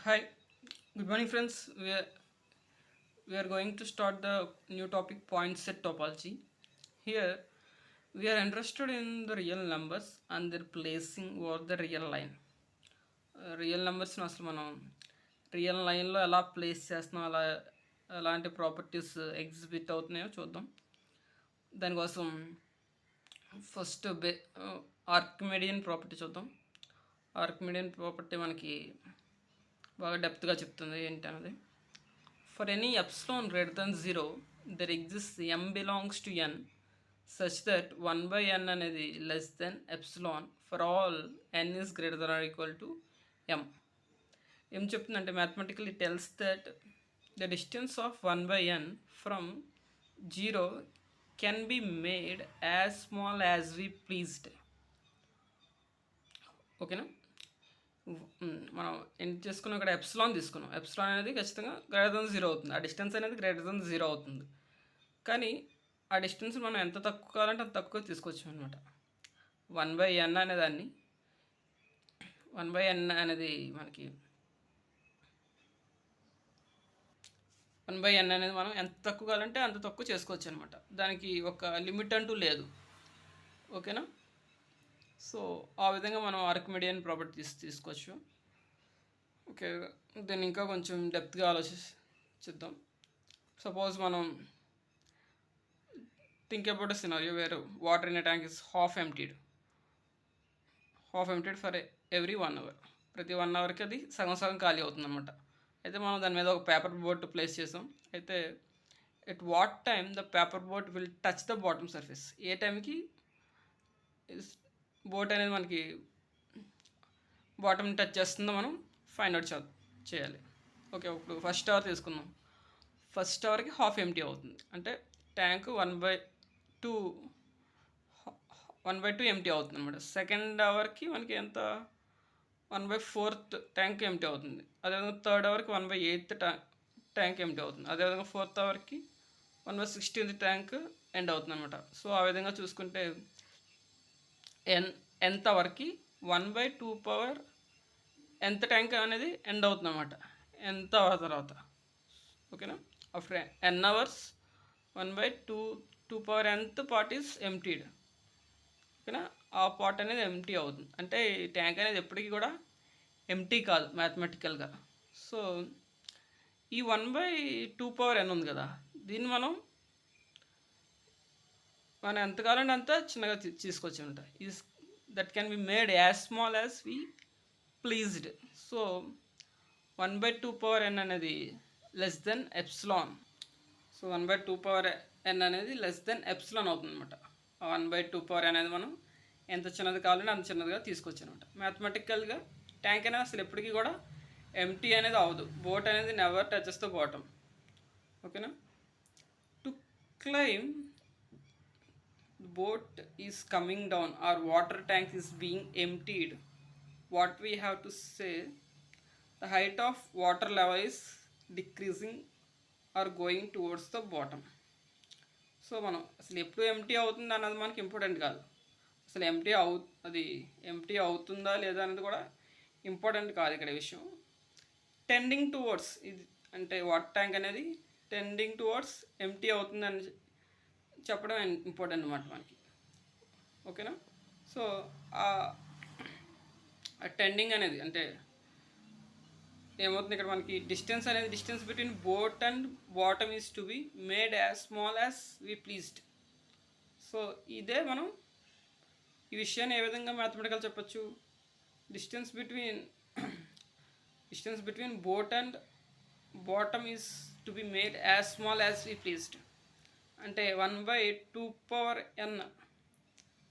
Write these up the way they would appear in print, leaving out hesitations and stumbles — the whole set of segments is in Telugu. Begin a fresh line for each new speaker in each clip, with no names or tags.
Hi, good morning, friends. We are going to start the new topic point set topology. Here, we are interested in the real numbers and their placing over the real line. Real నెంబర్స్ని అసలు మనం రియల్ లైన్లో ఎలా ప్లేస్ చేస్తున్నాం, ఎలాంటి ప్రాపర్టీస్ ఎగ్జిబిట్ అవుతున్నాయో చూద్దాం. దానికోసం ఫస్ట్ ఆర్కిమిడియన్ ప్రాపర్టీ చూద్దాం. ఆర్కిమిడియన్ ప్రాపర్టీ మనకి బాగా డెప్త్గా చెప్తుంది ఏంటి అన్నది. For any epsilon greater than 0 there exist m belongs to n such that 1/n అనేది less than epsilon for all n is greater than or equal to m. ఏం చెప్తుందంటే mathematically tells that the distance of 1/n from 0 can be made as small as we pleased. ఓకేనా, మనం ఏం చేసుకున్నాం, ఇక్కడ ఎప్సిలాన్ తీసుకున్నాం. ఎప్సిలాన్ అనేది ఖచ్చితంగా గ్రేటర్ దెన్ 0 అవుతుంది. ఆ డిస్టెన్స్ అనేది గ్రేటర్ దెన్ 0 అవుతుంది. కానీ ఆ డిస్టెన్స్ మనం ఎంత తక్కువ కావాలంటే అంత తక్కువ తీసుకొచ్చాం అనమాట. 1/n అనేదాన్ని 1/n అనేది మనకి 1/n అనేది మనం ఎంత తక్కువ కావాలంటే అంత తక్కువ చేసుకోవచ్చు అనమాట. దానికి ఒక లిమిట్ అంటూ లేదు. ఓకేనా, సో ఆ విధంగా మనం ఆర్కిమిడియన్ ప్రాపర్టీస్ తీసుకోవచ్చు. ఓకే, దీన్ని ఇంకా కొంచెం డెప్త్గా ఆలోచిద్దాం. సపోజ్ మనం think about a scenario wear water in a tank is half emptied for every 1 hour. ప్రతి 1 hourకి అది సగం సగం ఖాళీ అవుతుంది అనమాట. అయితే మనం దాని మీద ఒక పేపర్ బోట్ ప్లేస్ చేసాం. అయితే at what time the paper boat will touch the bottom surface. ఏ టైంకి బోట్ అనేది మనకి బాటమ్ టచ్ చేస్తుందో మనం ఫైండ్ అవుట్ చేయాలి. ఓకే, ఇప్పుడు ఫస్ట్ అవర్ తీసుకుందాం. ఫస్ట్ అవర్కి హాఫ్ ఎంటీ అవుతుంది, అంటే ట్యాంక్ 1/2 ఎంటీ అవుతుంది అనమాట. సెకండ్ అవర్కి మనకి ఎంత 1/4 ట్యాంక్ ఎంటీ అవుతుంది. అదేవిధంగా థర్డ్ అవర్కి 1/8 ట్యాంక్ ఎంటీ అవుతుంది. అదేవిధంగా ఫోర్త్ అవర్కి 1/16 ట్యాంక్ ఎండ్ అవుతుంది అనమాట. సో ఆ విధంగా చూసుకుంటే ఎంత అవర్కి 1/2 పవర్ ఎంత ట్యాంక్ అనేది ఎండ్ అవుతుంది అనమాట, ఎంత అవర్ తర్వాత. ఓకేనా, after n hours 1/2 power nth part is emptied. ఓకేనా, ఆ పార్ట్ అనేది ఎంటీ అవుతుంది. అంటే ఈ ట్యాంక్ అనేది ఎప్పటికీ కూడా ఎంటీ కాదు మ్యాథమెటికల్గా. సో ఈ 1/2 పవర్ n ఉంది కదా, దీన్ని మనం ఎంత కావాలంటే అంత చిన్నగా తీసుకొచ్చి ఉంటాయి. Is that can be made as small as we pleased. So 1/2 power n అనేది less than epsilon. So 1/2 power n అనేది లెస్ దెన్ ఎప్సిలాన్ అవుతుంది అనమాట. ఆ 1/2 పవర్ అనేది మనం ఎంత చిన్నది కావాలంటే అంత చిన్నదిగా తీసుకొచ్చి అనమాట. మ్యాథమెటికల్గా ట్యాంక్ అనేది అసలు ఎప్పటికీ కూడా ఎంటీ అనేది అవ్వదు. బోట్ అనేది నెవర్ టచెస్ ద బాటమ్. ఓకేనా, to claim boat is coming down or water tank is being emptied, what we have to say, the height of water level is decreasing or going towards the bottom. So మనం అసలు ఎప్పుడు ఎంటీ అవుతుంది అన్నది మనకి ఇంపార్టెంట్ కాదు. అసలు అది ఎంటీ అవుతుందా లేదా అనేది కూడా ఇంపార్టెంట్ కాదు ఇక్కడ విషయం. టెండింగ్ టువర్డ్స్, ఇది అంటే వాటర్ ట్యాంక్ అనేది టెండింగ్ టువర్డ్స్ ఎంటీ అవుతుందని చెప్పడం ఇంపార్టెంట్ అనమాట మనకి. ఓకేనా, సో ఆ టెండింగ్ అనేది అంటే ఏమవుతుంది, ఇక్కడ మనకి distance between boat and bottom is to be made as small as we pleased. So ఇదే మనం ఈ విషయాన్ని ఏ విధంగా మ్యాథమెటికల్ చెప్పచ్చు. Distance between boat and bottom is to be made as small as we pleased. అంటే 1/2 పవర్ n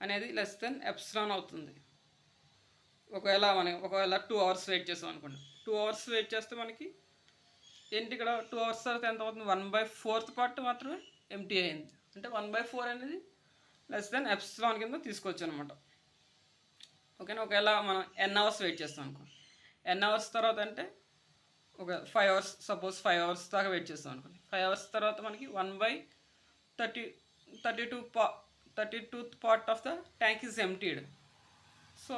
అనేది లెస్ దెన్ ఎప్సిలాన్ అవుతుంది. ఒకవేళ 2 అవర్స్ వెయిట్ చేస్తాం అనుకోండి. 2 అవర్స్ వెయిట్ చేస్తే మనకి ఏంటి, ఇక్కడ 2 అవర్స్ తర్వాత ఎంత అవుతుంది, 1/4 పార్ట్ మాత్రమే ఎంటీ అయింది. అంటే 1/4 అనేది లెస్ దెన్ ఎప్సిలాన్ కింద తీసుకోవచ్చు అనమాట. ఓకేనా, ఒకవేళ మనం n అవర్స్ వెయిట్ చేస్తాం అనుకో, n అవర్స్ తర్వాత అంటే ఒక 5 అవర్స్, సపోజ్ 5 అవర్స్ దాకా వెయిట్ చేస్తాం అనుకోండి. 5 అవర్స్ తర్వాత మనకి 1/32th part of the tank is emptied. So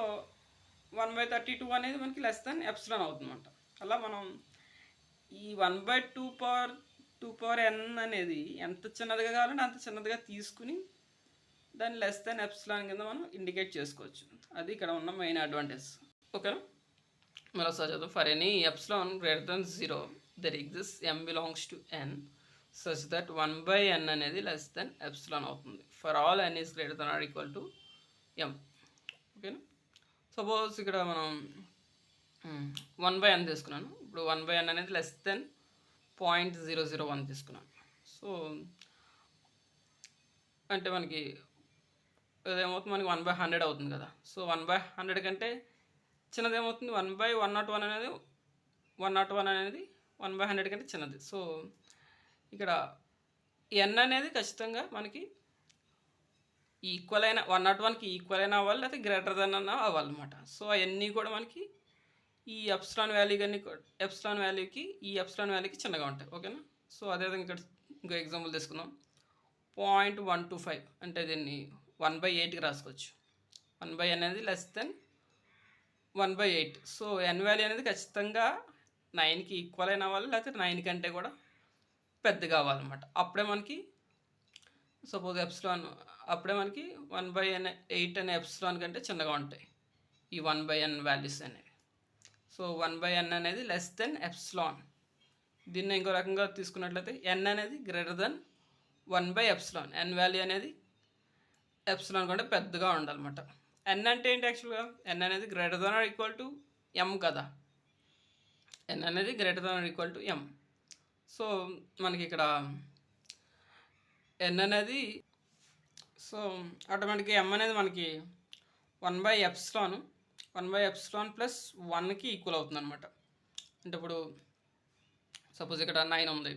1/32 అనేది మనకి లెస్ దెన్ ఎప్సిలాన్ అవుతుందన్నమాట. అలా మనం ఈ 1/2 అనేది ఎంత చిన్నదిగా కావాలంటే అంత చిన్నదిగా తీసుకుని దాన్ని లెస్ దెన్ ఎప్సిలాన్ కింద మనం ఇండికేట్ చేసుకోవచ్చు. అది ఇక్కడ ఉన్న మెయిన్ అడ్వాంటేజ్. ఓకేనా, మరోసారి చదువు. For any epsilon greater than 0 there exist m belongs to n such that 1/n అనేది లెస్ దెన్ ఎప్సిలాన్ అవుతుంది. For all n is greater than or equal to m. ఓకేనా, సపోజ్ ఇక్కడ మనం 1/n తీసుకున్నాను. ఇప్పుడు 1/n అనేది లెస్ దెన్ 0.001 తీసుకున్నాను. సో అంటే మనకి అదేమవుతుంది, మనకి 1/100 అవుతుంది కదా. సో 1/100 కంటే చిన్నది ఏమవుతుంది, 1/101 అనేది 1/100 కంటే చిన్నది. సో ఇక్కడ n అనేది ఖచ్చితంగా మనకి ఈక్వల్ అయిన 101కి ఈక్వల్ అయినా అవ్వాలి, లేకపోతే గ్రేటర్ దెన్ అన్న అవ్వాలన్నమాట. సో అవన్నీ కూడా మనకి ఈ ఎప్సిలాన్ వాల్యూకి ఈ ఎప్సిలాన్ వాల్యూకి చిన్నగా ఉంటాయి. ఓకేనా, సో అదేవిధంగా ఇక్కడ ఇంకో ఎగ్జాంపుల్ తీసుకుందాం. 0.125 అంటే దీన్ని 1/8కి రాసుకోవచ్చు. 1/n అనేది less then 1/8. So n value అనేది ఖచ్చితంగా 9కి ఈక్వల్ అయిన అవ్వాలి, లేకపోతే 9 కంటే కూడా పెద్దగా అవ్వాలన్నమాట. అప్పుడే మనకి సపోజ్ ఎప్సిలాన్ అప్పుడే మనకి 1/8 అనే ఎప్సిలాన్ కంటే చిన్నగా ఉంటాయి ఈ 1/n వాల్యూస్ అనేవి. సో 1/n అనేది లెస్ దెన్ ఎప్సిలాన్. దీన్ని ఇంకో రకంగా తీసుకున్నట్లయితే n అనేది గ్రేటర్ దెన్ 1/ఎప్సిలాన్. n వాల్యూ అనేది ఎప్సిలాన్ కంటే పెద్దగా ఉండాలన్నమాట. n అంటే ఏంటి యాక్చువల్గా, n అనేది greater than or equal to m కదా. n అనేది greater than or equal to m. So మనకి ఇక్కడ n అనేది సో ఆటోమేటిక్గా m అనేది మనకి 1/ఎప్సిలాన్ ప్లస్ 1కి ఈక్వల్ అవుతుంది అనమాట. అంటే ఇప్పుడు సపోజ్ ఇక్కడ 9 ఉంది,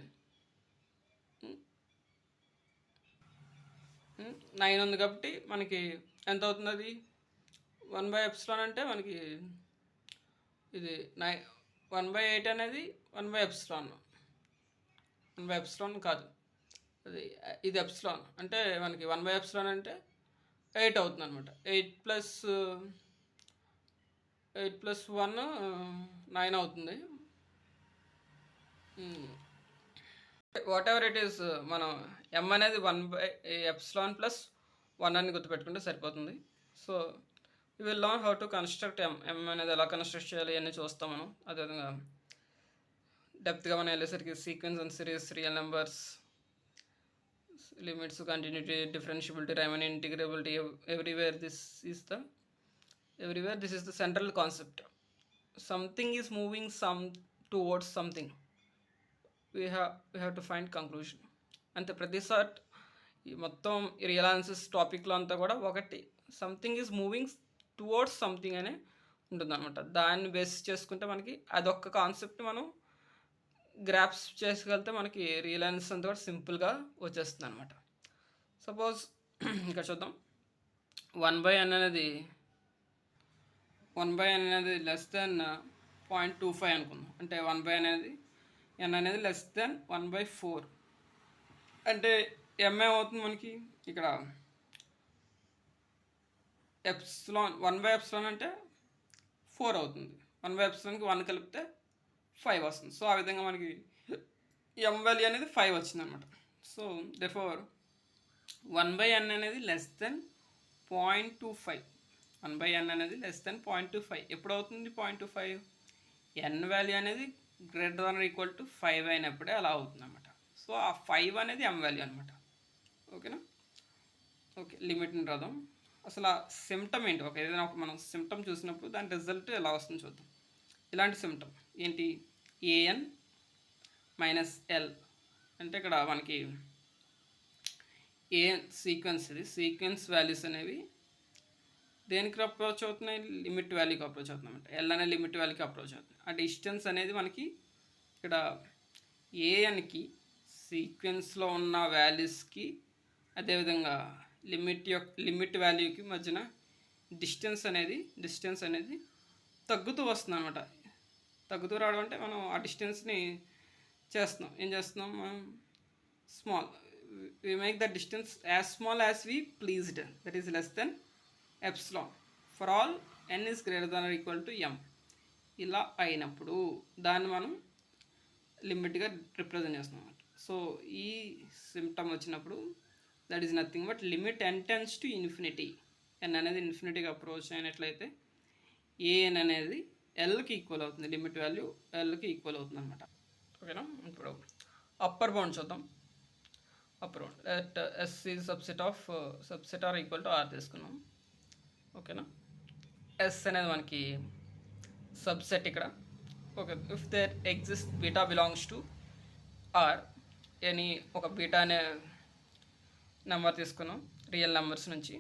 9 ఉంది కాబట్టి మనకి ఎంత అవుతుంది, అది 1/ఎప్సిలాన్ అంటే మనకి ఇది 1/8 అనేది 1/ఎప్సిలాన్ కాదు, ఇది ఎప్సిలాన్ అంటే మనకి 1/ఎప్సిలాన్ అంటే 8 అవుతుంది అనమాట. 8 ప్లస్ 1 9 అవుతుంది. వాట్ ఎవర్ ఇట్ ఈస్, మనం m అనేది 1/ఎప్సిలాన్ ప్లస్ 1 అని గుర్తుపెట్టుకుంటే సరిపోతుంది. So we will learn how to construct m అనేది ఎలా కన్స్ట్రక్ట్ చేయాలి అన్నీ చూస్తాం మనం. అదేవిధంగా డెప్త్గా మనం వెళ్ళేసరికి sequence and series, real numbers, limits, continuity, differentiability, Riemann integrability, everywhere this is the central concept. Something is moving towards something, we have to find conclusion. అంతే ప్రతిసారి ఈ మొత్తం రియల్ ఆన్సర్స్ టాపిక్లో అంతా కూడా ఒకటి something is moving towards something అనే ఉంటుందన్నమాట. దాన్ని బేస్ చేసుకుంటే మనకి అదొక్క కాన్సెప్ట్ మనం గ్రాప్స్ చేసుకెళ్తే మనకి రియల్ ఆన్సర్స్ అంతా కూడా సింపుల్గా వచ్చేస్తుంది అనమాట. సపోజ్ ఇక్కడ చూద్దాం, 1/n అనేది లెస్ దెన్ 0.25 అనుకుందాం. అంటే 1/n అనేది లెస్ దెన్ 1/4. అంటే m ఏమవుతుంది మనకి ఇక్కడ ఎప్సిలాన్ 1/ఎప్సిలాన్ అంటే 4 అవుతుంది. 1/ఎప్సిలాన్కి 1 కలిపితే 5 వస్తుంది. సో ఆ విధంగా మనకి m వాల్యూ అనేది 5 వచ్చింది అనమాట. సో దెర్ఫోర్ 1/n అనేది లెస్ దెన్ 0.25. 1/n అనేది లెస్ దెన్ 0.25 ఎప్పుడు అవుతుంది 0.25? n వాల్యూ అనేది గ్రేటర్ దాన్ ఈక్వల్ టు 5 అయినప్పుడే అలా అవుతుంది అనమాట. సో ఆ 5 అనేది m వాల్యూ అనమాట. ఓకేనా, ఓకే, లిమిట్ని రాద్దాం. అసలు ఆ సిమ్టమ్ ఏంటి, ఏదైనా మనం సిమ్టమ్ చూసినప్పుడు దాని రిజల్ట్ ఎలా వస్తుందో చూద్దాం. ఇలాంటి సిమ్టమ్ ఏంటి, an మైనస్ ఎల్ అంటే ఇక్కడ మనకి ఏ సీక్వెన్స్, ఇది సీక్వెన్స్ వాల్యూస్ అనేవి దేనికి అప్రోచ్ అవుతున్నాయి, లిమిట్ వాల్యూకి అప్రోచ్ అవుతుంది అనమాట. ఎల్ అనే లిమిట్ వాల్యూకి అప్రోచ్ అవుతుంది. ఆ డిస్టెన్స్ అనేది మనకి ఇక్కడ ఏఎన్కి సీక్వెన్స్లో ఉన్న వాల్యూస్కి అదేవిధంగా లిమిట్ వాల్యూకి మధ్యన డిస్టెన్స్ అనేది తగ్గుతూ వస్తుంది అనమాట. తగ్గుతూ రావడం అంటే మనం ఆ డిస్టెన్స్ని ఏం చేస్తున్నాం మనం small, we make the distance as small as we pleased, that is less than epsilon. For all n is greater than or equal to m, ఇలా అయినప్పుడు దాన్ని మనం లిమిట్గా రిప్రజెంట్ చేస్తున్నాం. సో ఈ సిమ్టమ్ వచ్చినప్పుడు that is nothing but limit n tends to infinity. n అనేది ఇన్ఫినిటీగా అప్రోచ్ అయినట్లయితే an అనేది ఎల్కి ఈక్వల్ అవుతుంది, లిమిట్ వాల్యూ ఎల్కి ఈక్వల్ అవుతుంది అనమాట. ఓకేనా. ఇప్పుడు అప్పర్ బౌండ్ చూద్దాం. Upper bound at S is subset or equal to R తీసుకున్నాం. ఓకేనా. ఎస్ అనేది మనకి సబ్సెట్ ఇక్కడ. Okay. If there exist beta belongs to R, any ఒక బీటా అనే నెంబర్ తీసుకున్నాం రియల్ నెంబర్స్ నుంచి,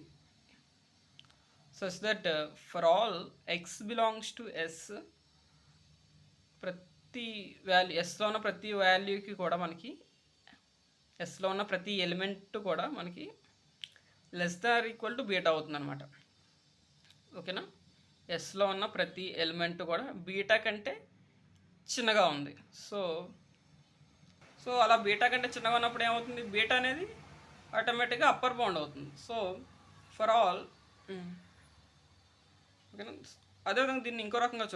such that for all X belongs to S, ప్రతి వాల్యూ ఎస్లో ఉన్న ప్రతి వాల్యూకి కూడా మనకి, ఎస్లో ఉన్న ప్రతి ఎలిమెంట్ కూడా మనకి less than equal to beta అవుతుంది అనమాట. ఓకేనా. ఎస్లో ఉన్న ప్రతి ఎలిమెంట్ కూడా బీటా కంటే చిన్నగా ఉంది. సో అలా బీటా కంటే చిన్నగా ఉన్నప్పుడు ఏమవుతుంది, బీటా అనేది ఆటోమేటిక్గా అప్పర్ బౌండ్ అవుతుంది. సో ఫర్ ఆల్, ఓకేనా. అదేవిధంగా దీన్ని ఇంకో రకంగా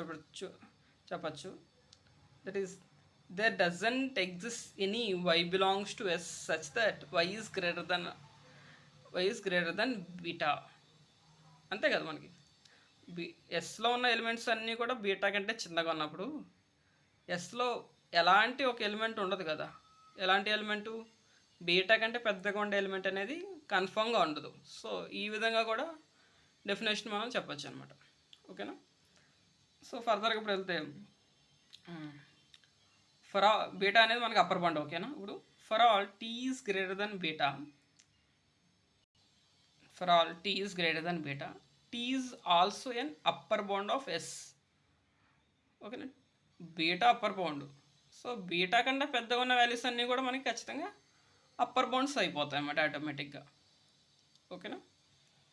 చెప్పచ్చు. That is there doesn't exist any why belongs to S such that why is greater than beta. అంతే కదా. మనకి ఎస్లో ఉన్న ఎలిమెంట్స్ అన్నీ కూడా బీటా కంటే చిన్నగా ఉన్నప్పుడు ఎస్లో ఎలాంటి ఒక ఎలిమెంట్ ఉండదు కదా. ఎలాంటి ఎలిమెంటు, బీటా కంటే పెద్దగా ఉండే ఎలిమెంట్ అనేది కన్ఫర్మ్గా ఉండదు. సో ఈ విధంగా కూడా డెఫినేషన్ మనం చెప్పచ్చు అనమాట. ఓకేనా. సో ఫర్దర్గా ఇప్పుడు వెళ్తే ఫర్ ఆల్ బీటా అనేది మనకి అప్పర్ బౌండ్. ఓకేనా. ఇప్పుడు for all tea is greater than beta, for all tea is greater than beta, T is also an upper bound of S. ఓకేనా. Beta upper bound. So beta కన్నా పెద్దగా ఉన్న వాల్యూస్ అన్నీ కూడా మనకి ఖచ్చితంగా అప్పర్ బౌండ్స్ అయిపోతాయి అన్నమాట ఆటోమేటిక్గా. ఓకేనా.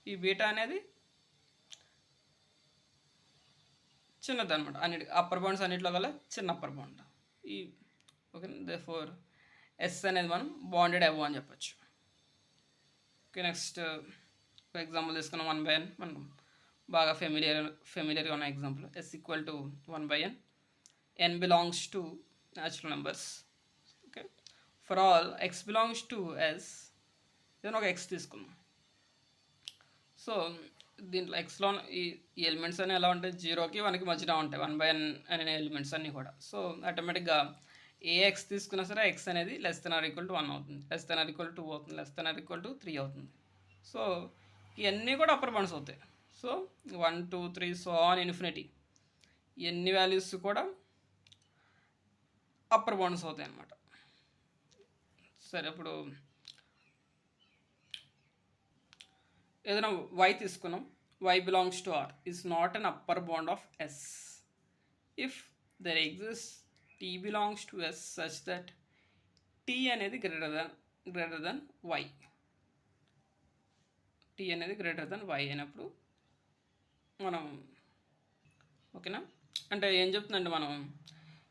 ఈ బీటా అనేది చిన్నదన్నమాట, అన్నిటి అప్పర్ బౌండ్స్ అన్నింటిలో కల్లా చిన్న అప్పర్ బౌండ్ ఈ. ఓకేనా. దేర్ఫోర్ ఎస్ అనేది మనం బౌండెడ్ అబోవ్ అని చెప్పచ్చు. ఓకే. నెక్స్ట్ ఎగ్జాంపుల్ తీసుకున్నాం 1/n. మనం బాగా ఫెమిలియర్గా ఉన్న example, S equal to 1/n, n belongs to natural numbers. Okay. For all x belongs to s, then ఒక x తీసుకుందాం. సో దీంట్లో ఎక్స్లో ఈ ఎలిమెంట్స్ అన్నీ ఎలా ఉంటాయి, 0కి 1కి మధ్యలో ఉంటాయి 1/n అనే ఎలిమెంట్స్ అన్నీ కూడా. సో ఆటోమేటిక్గా ఏ ఎక్స్ తీసుకున్నా సరే ఎక్స్ అనేది less than or equal to 1 అవుతుంది, less than or equal to 2 అవుతుంది, less than or equal to 3 అవుతుంది. సో ఇవన్నీ కూడా అప్పర్ బౌండ్స్ అవుతాయి. సో 1 2 3 సో ఆన్ ఇన్ఫినిటీ ఎన్ని వాల్యూస్ కూడా అప్పర్ బౌండ్స్ అవుతాయి అన్నమాట. సరే. ఇప్పుడు ఏదైనా వై తీసుకున్నాం, y belongs to R is not an upper bound of S if there exist t belongs to S such that tea అనేది గ్రేటర్ దెన్ వై. టీ అనేది గ్రేటర్ దెన్ వై అయినప్పుడు మనం, ఓకేనా. అంటే ఏం చెప్తుందంటే మనం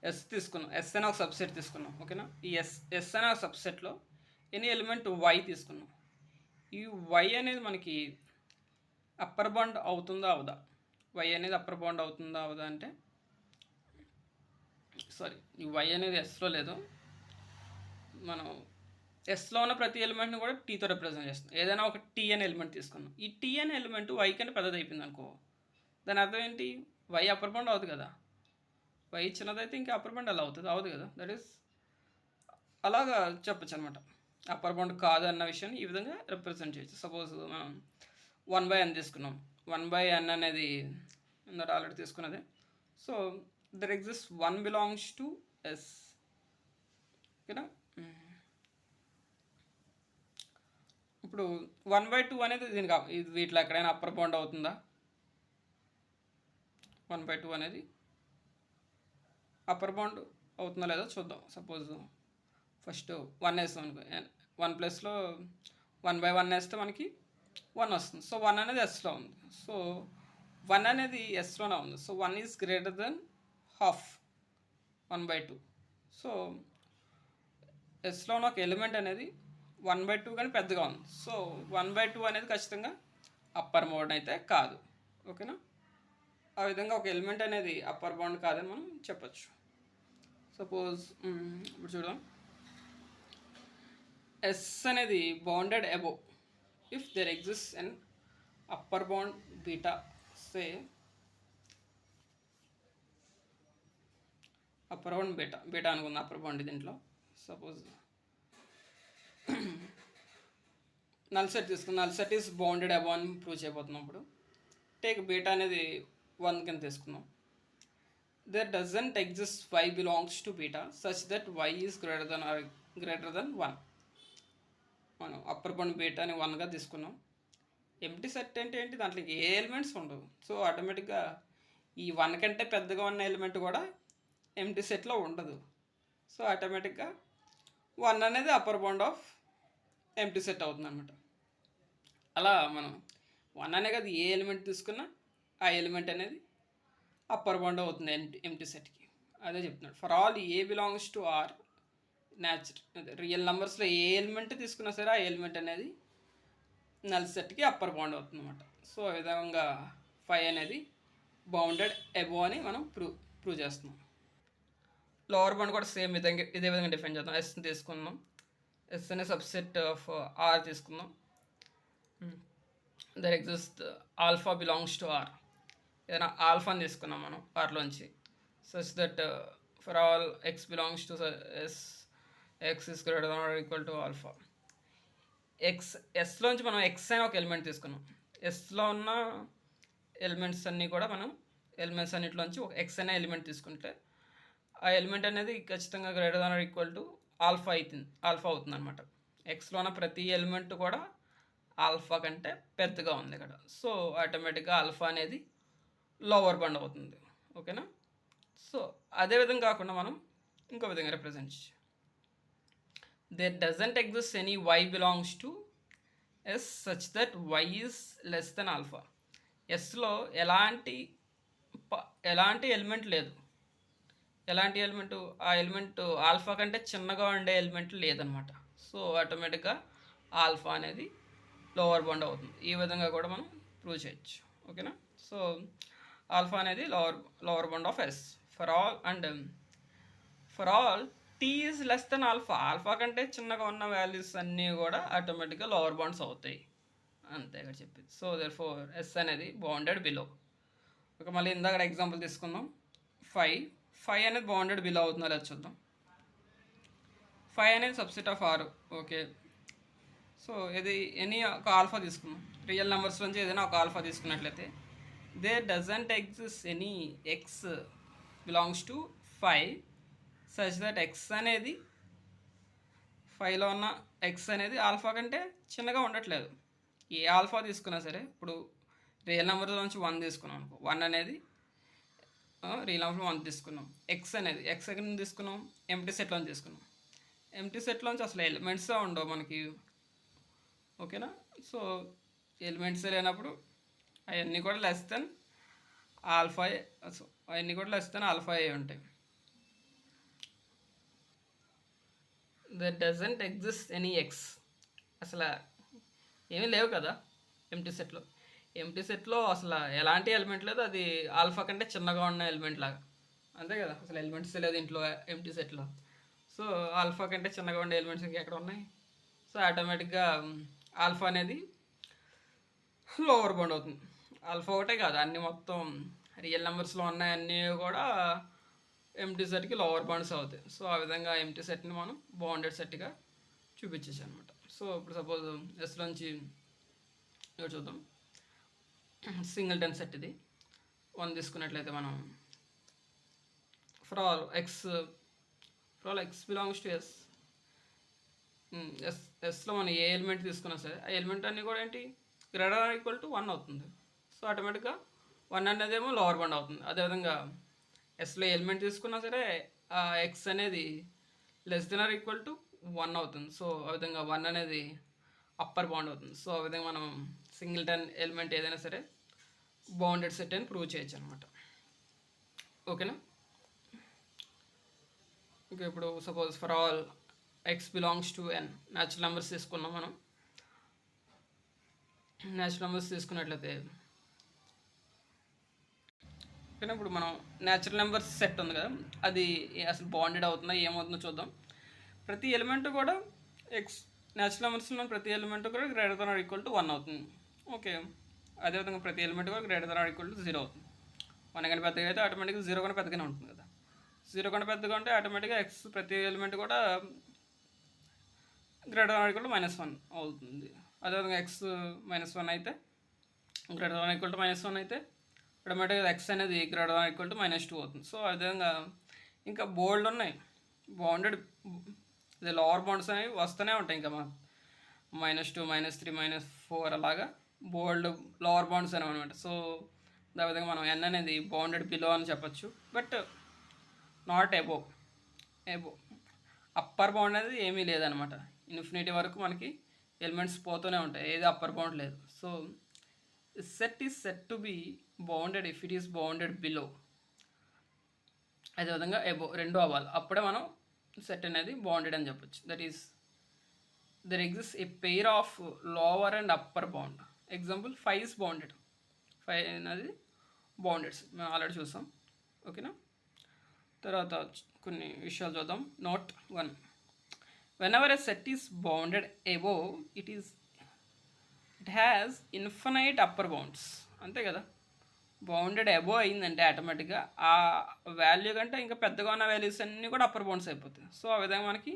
ఎస్ తీసుకున్నాం, ఎస్ అనే ఒక సబ్సెట్ తీసుకున్నాం. ఓకేనా. ఈ ఎస్ అనే ఒక సబ్సెట్లో ఎనీ ఎలిమెంట్ వై తీసుకున్నాం. ఈ వై అనేది మనకి అప్పర్ బౌండ్ అవుతుందా అవదా, వై అనేది అప్పర్ బౌండ్ అవుతుందా అవదా అంటే, సారీ, ఈ వై అనేది ఎస్లో లేదు, మనం ఎస్లో ఉన్న ప్రతి ఎలిమెంట్ని కూడా టీతో రిప్రజెంట్ చేస్తాం. ఏదైనా ఒక టీ అనే ఎలిమెంట్ తీసుకున్నాం, ఈ టీ అనే ఎలిమెంట్ వై కన్నా పెద్దది అయిపోయింది అనుకో, దాని అర్థం ఏంటి, వై అప్పర్ బౌండ్ అవుతుంది కదా. వై చిన్నదైతే ఇంకా అప్పర్ బౌండ్ ఎలా అవుతుంది, అవుతుంది కదా. దట్ ఈస్ అలాగా చెప్పచ్చు అనమాట. అప్పర్ బౌండ్ కాదు అన్న విషయాన్ని ఈ విధంగా రిప్రజెంట్ చేయొచ్చు. సపోజ్ మనం 1/n తీసుకున్నాం, 1/n అనేది ఇందట ఆల్రెడీ తీసుకున్నదే. So there exist 1 belongs to S. ఓకేనా. ఇప్పుడు 1/2 అనేది దీనికి వీటిలో ఎక్కడైనా అప్పర్ బౌండ్ అవుతుందా, 1/2 అనేది అప్పర్ బౌండ్ అవుతుందా లేదో చూద్దాం. సపోజ్ ఫస్ట్ 1 వేస్తాం అనుకో, 1 ప్లస్లో 1/1 వేస్తే మనకి 1 వస్తుంది. సో 1 అనేది ఎస్లో ఉంది, సో 1 అనేది ఎస్లోనే ఉంది. So 1 is greater than half 1/2. సో ఎస్లో ఉన్న ఒక ఎలిమెంట్ అనేది 1/2 కానీ పెద్దగా ఉంది. సో 1/2 అనేది ఖచ్చితంగా అప్పర్ బౌండ్ అయితే కాదు. ఓకేనా. ఆ విధంగా ఒక ఎలిమెంట్ అనేది అప్పర్ బౌండ్ కాదని మనం చెప్పచ్చు. సపోజ్ ఇప్పుడు చూద్దాం, ఎస్ అనేది bounded above if there exist an upper bound beta, say upper bound beta అనుకుందాం, అప్పర్ బౌండ్ దీంట్లో. సపోజ్ నల్ సెట్ తీసుకుందాం, null set is bounded above అని ప్రూవ్ చేయబోతున్నాం. ఇప్పుడు టేక్ బీటా అనేది 1 కింద తీసుకుందాం. there doesn't exist y belongs to beta such that y is greater than or greater than 1. మనం అప్పర్ బౌండ్ బీటాని 1గా తీసుకున్నాం. ఎంటీ సెట్ అంటే ఏంటి, దాంట్లో ఏ ఎలిమెంట్స్ ఉండవు. సో ఆటోమేటిక్గా ఈ 1 కంటే పెద్దగా ఉన్న ఎలిమెంట్ కూడా ఎంటీ సెట్లో ఉండదు. సో ఆటోమేటిక్గా 1 అనేది upper bound of empty set అవుతుంది అనమాట. అలా మనం 1 అనే కదా ఏ ఎలిమెంట్ తీసుకున్నా ఆ ఎలిమెంట్ అనేది అప్పర్ బౌండ్ అవుతుంది ఎంటీ సెట్కి. అదే చెప్తున్నాడు, for all A belongs to R real నెంబర్స్లో ఏ ఎలిమెంట్ తీసుకున్నా సరే ఆ ఎలిమెంట్ అనేది నల్ సెట్కి అప్పర్ బౌండ్ అవుతుంది అనమాట. సో ఈ విధంగా 5 అనేది బౌండెడ్ అబోవ్ అని మనం ప్రూవ్ చేస్తున్నాం. లోవర్ బౌండ్ కూడా సేమ్ ఇదే విధంగా డిఫైన్ చేద్దాం. ఎస్ తీసుకుందాం, ఎస్ అనే సబ్సెట్ ఆఫ్ ఆర్ తీసుకుందాం. There exist alpha belongs to R, ఏదైనా ఆల్ఫాని తీసుకున్నాం మనం ఆర్లోంచి, such that for all X belongs to S, X is greater than or equal to alpha. ఎస్లోంచి మనం ఎక్స్ అనే ఒక ఎలిమెంట్ తీసుకున్నాం. ఎస్లో ఉన్న ఎలిమెంట్స్ అన్నీ కూడా మనం ఎలిమెంట్స్ అన్నిటిలోంచి ఒక ఎక్స్ అనే ఎలిమెంట్ తీసుకుంటే ఆ ఎలిమెంట్ అనేది ఖచ్చితంగా greater than or equal to alpha అవుతుంది అనమాట. ఎక్స్లో ఉన్న ప్రతి ఎలిమెంట్ కూడా ఆల్ఫా కంటే పెద్దగా ఉంది ఇక్కడ. సో ఆటోమేటిక్గా ఆల్ఫా అనేది లోవర్ బౌండ్ అవుతుంది. ఓకేనా. సో అదేవిధంగా కాకుండా మనం ఇంకో విధంగా రిప్రజెంట్ చేయొచ్చు. There doesn't exist any why belongs to S such that why is less than alpha. ఎస్లో ఎలాంటి ఎలిమెంట్ లేదు. ఎలాంటి ఎలిమెంటు, ఆ ఎలిమెంట్ ఆల్ఫా కంటే చిన్నగా ఉండే ఎలిమెంట్ లేదనమాట. సో ఆటోమేటిక్గా ఆల్ఫా అనేది లోవర్ బౌండ్ అవుతుంది. ఈ విధంగా కూడా మనం ప్రూవ్ చేయొచ్చు. ఓకేనా. సో ఆల్ఫా అనేది lower bound of S for all tea is less than alpha. Alpha కంటే చిన్నగా ఉన్న వాల్యూస్ అన్నీ కూడా ఆటోమేటిక్గా లోవర్ బౌండ్స్ అవుతాయి, అంతే ఇక్కడ చెప్పింది. సో దేర్ ఫోర్ ఎస్ అనేది బౌండెడ్ బిలో. ఓకే, మళ్ళీ ఇందాక ఎగ్జాంపుల్ తీసుకుందాం. 5 అనేది బౌండెడ్ బిలో అవుతుందో లేదా చూద్దాం. 5 అనేది subset of R. Okay, so ఇది ఎనీ ఒక ఆల్ఫా తీసుకున్నాం. రియల్ నెంబర్స్ నుంచి ఏదైనా ఒక ఆల్ఫా తీసుకున్నట్లయితే there doesn't exist any x belongs to 5 such that x అనేది 5లో ఉన్న ఎక్స్ అనేది ఆల్ఫా కంటే చిన్నగా ఉండట్లేదు. ఏ ఆల్ఫా తీసుకున్నా సరే, ఇప్పుడు రియల్ నెంబర్ నుంచి 1 తీసుకున్నాం అనుకో, 1 అనేది రియల్ నెంబర్ 1 తీసుకున్నాం. ఎక్స్ ఎక్కడ తీసుకున్నాం, ఎంటీ సెట్లోంచి తీసుకున్నాం. ఎంటీ సెట్లోంచి అసలు ఎలిమెంట్స్ ఉండవు మనకి. ఓకేనా. సో ఎలిమెంట్స్ లేనప్పుడు అవన్నీ కూడా లెస్ దెన్ ఆల్ఫా, అవన్నీ కూడా లెస్ దెన్ ఆల్ఫా అయి ఉంటాయి. That doesn't exist any X, అసలు ఏమీ లేవు కదా ఎంటీ సెట్లో అసలు ఎలాంటి ఎలిమెంట్ లేదు. అది ఆల్ఫా కంటే చిన్నగా ఉన్న ఎలిమెంట్ లాగా, అంతే కదా. అసలు ఎలిమెంట్స్ లేదు ఇంట్లో ఎంటీ సెట్లో. సో ఆల్ఫా కంటే చిన్నగా ఉండే ఎలిమెంట్స్ ఇంకా ఎక్కడ ఉన్నాయి. సో ఆటోమేటిక్గా ఆల్ఫా అనేది లోవర్ బౌండ్ అవుతుంది. ఆల్ఫా ఒకటే కాదు, అన్ని మొత్తం రియల్ నెంబర్స్లో ఉన్నాయన్నీ కూడా ఎంటీ సెట్కి లోవర్ బౌండ్స్ అవుతాయి. సో ఆ విధంగా ఎంటీ సెట్ని మనం బౌండెడ్ సెట్గా చూపించేసి అనమాట. సో ఇప్పుడు సపోజ్ ఎస్లోంచి ఇక్కడ చూద్దాం, సింగిల్టన్ సెట్ ఇది 1 తీసుకున్నట్లయితే మనం for all X belongs to S. ఎస్లో మనం ఏ ఎలిమెంట్ తీసుకున్నా సరే ఆ ఎలిమెంట్ అన్నీ కూడా ఏంటి గ్రేటర్ ఆర్ ఈక్వల్ టు 1 అవుతుంది. సో ఆటోమేటిక్గా 1 అనేది ఏమో లోవర్ బౌండ్ అవుతుంది. అదేవిధంగా ఎస్లో ఎలిమెంట్ తీసుకున్నా సరే ఆ ఎక్స్ అనేది less than or equal to 1 అవుతుంది. సో ఆ విధంగా 1 అనేది అప్పర్ బౌండ్ అవుతుంది. సో ఆ విధంగా మనం సింగిల్టన్ ఎలిమెంట్ ఏదైనా సరే బౌండెడ్ సెట్ అని ప్రూవ్ చేయొచ్చు అనమాట. ఓకేనా. ఓకే, ఇప్పుడు suppose for all X belongs to N, natural numbers తీసుకున్నాం మనం. న్యాచురల్ నెంబర్స్ తీసుకున్నట్లయితే ఓకేనా. ఇప్పుడు మనం న్యాచురల్ నెంబర్స్ సెట్ ఉంది కదా, అది అసలు బాండెడ్ అవుతుందా ఏమవుతుందో చూద్దాం. ప్రతి ఎలిమెంట్ కూడా న్యాచురల్ నెంబర్స్ ఉన్న ప్రతి ఎలిమెంట్ కూడా greater than or equal to 1 అవుతుంది. ఓకే, అదేవిధంగా ప్రతి ఎలిమెంట్ కూడా greater than or equal to 0 అవుతుంది. 1 కన్నా పెద్దగా అయితే ఆటోమేటిక్గా 0 కన్నా పెద్దగానే ఉంటుంది కదా. 0 కన్నా పెద్దగా ఉంటే ఆటోమేటిక్గా ప్రతి ఎలిమెంట్ కూడా greater than or equal to -1 అవుతుంది. అదేవిధంగా -1 అయితే greater than or equal to -1 అయితే ఆటోమేటిక్గా x అనేది greater than or equal to -2 అవుతుంది. సో అదేవిధంగా ఇంకా బోల్డ్ ఉన్నాయి బౌండెడ్, ఇది లోవర్ బౌండ్స్ అనేవి వస్తూనే ఉంటాయి. ఇంకా -2 -3 -4 అలాగా బోల్డ్ లోవర్ బౌండ్స్ అనేవి అనమాట. సో అదేవిధంగా మనం n అనేది బౌండెడ్ బిలో అని చెప్పచ్చు, but not above. Upper bound అనేది ఏమీ లేదనమాట. ఇన్ఫినిటీ వరకు మనకి ఎలిమెంట్స్ పోతూనే ఉంటాయి, ఏది అప్పర్ బౌండ్ లేదు. So set is set to be bounded if it is bounded below. అదేవిధంగా ఎబో రెండు అవ్వాలి, అప్పుడే మనం సెట్ అనేది బాండెడ్ అని చెప్పొచ్చు. That is there exist a pair of lower and upper bound. Example 5 is bounded, 5 అనేది బౌండెడ్స్ మేము ఆల్రెడీ చూసాం. ఓకేనా. తర్వాత కొన్ని విషయాలు చూద్దాం. Note 1, whenever a set is bounded above it has infinite upper bounds. అంతే కదా, బౌండెడ్ అబోవ్ అయిందంటే ఆటోమేటిక్గా ఆ వాల్యూ కంటే ఇంకా పెద్దగా ఉన్న వాల్యూస్ అన్నీ కూడా అప్పర్ బౌండ్స్ అయిపోతాయి. సో ఆ విధంగా మనకి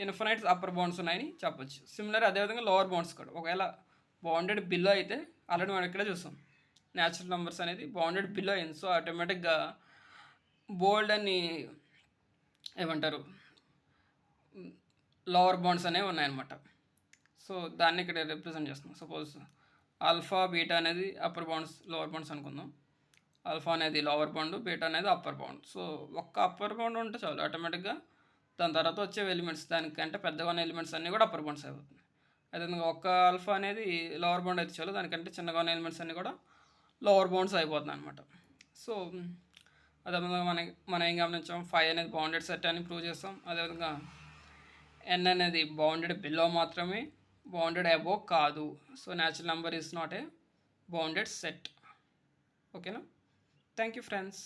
ఇన్ఫినైట్ అప్పర్ బౌండ్స్ ఉన్నాయని చెప్పొచ్చు. సిమిలర్ అదేవిధంగా లోవర్ బౌండ్స్ కూడా ఒకవేళ బౌండెడ్ బిలో అయితే ఆల్రెడీ మనం ఇక్కడే చూసాం, న్యాచురల్ నెంబర్స్ అనేది బౌండెడ్ బిలో అయింది. సో ఆటోమేటిక్గా బోల్డ్ అని ఏమంటారు లోవర్ బౌండ్స్ అనేవి ఉన్నాయన్నమాట. సో దాన్ని ఇక్కడ రిప్రజెంట్ చేస్తున్నాం. సపోజ్ ఆల్ఫా బీటా అనేది అప్పర్ బౌండ్స్ లోవర్ బౌండ్స్ అనుకుందాం. ఆల్ఫా అనేది లోవర్ బౌండ్, బీటా అనేది అప్పర్ బౌండ్. సో ఒక్క అప్పర్ బౌండ్ ఉంటే చాలు, ఆటోమేటిక్గా దాని తర్వాత వచ్చే ఎలిమెంట్స్ దానికంటే పెద్దగా ఉన్న ఎలిమెంట్స్ అన్నీ కూడా అప్పర్ బౌండ్స్ అయిపోతుంది. అదేవిధంగా ఒక్క ఆల్ఫా అనేది లోవర్ బౌండ్ అయితే చాలు, దానికంటే చిన్నగా ఉన్న ఎలిమెంట్స్ అన్నీ కూడా లోవర్ బౌండ్స్ అయిపోతుంది అనమాట. సో అదేవిధంగా మనం ఏం గమనించాం, 5 అనేది బౌండెడ్ సెట్ అని ప్రూవ్ చేస్తాం. అదేవిధంగా n అనేది బౌండెడ్ బిలో మాత్రమే, బౌండెడ్ అబోవ్ కాదు. So natural number is not a bounded set. ఓకేనా. Thank you friends.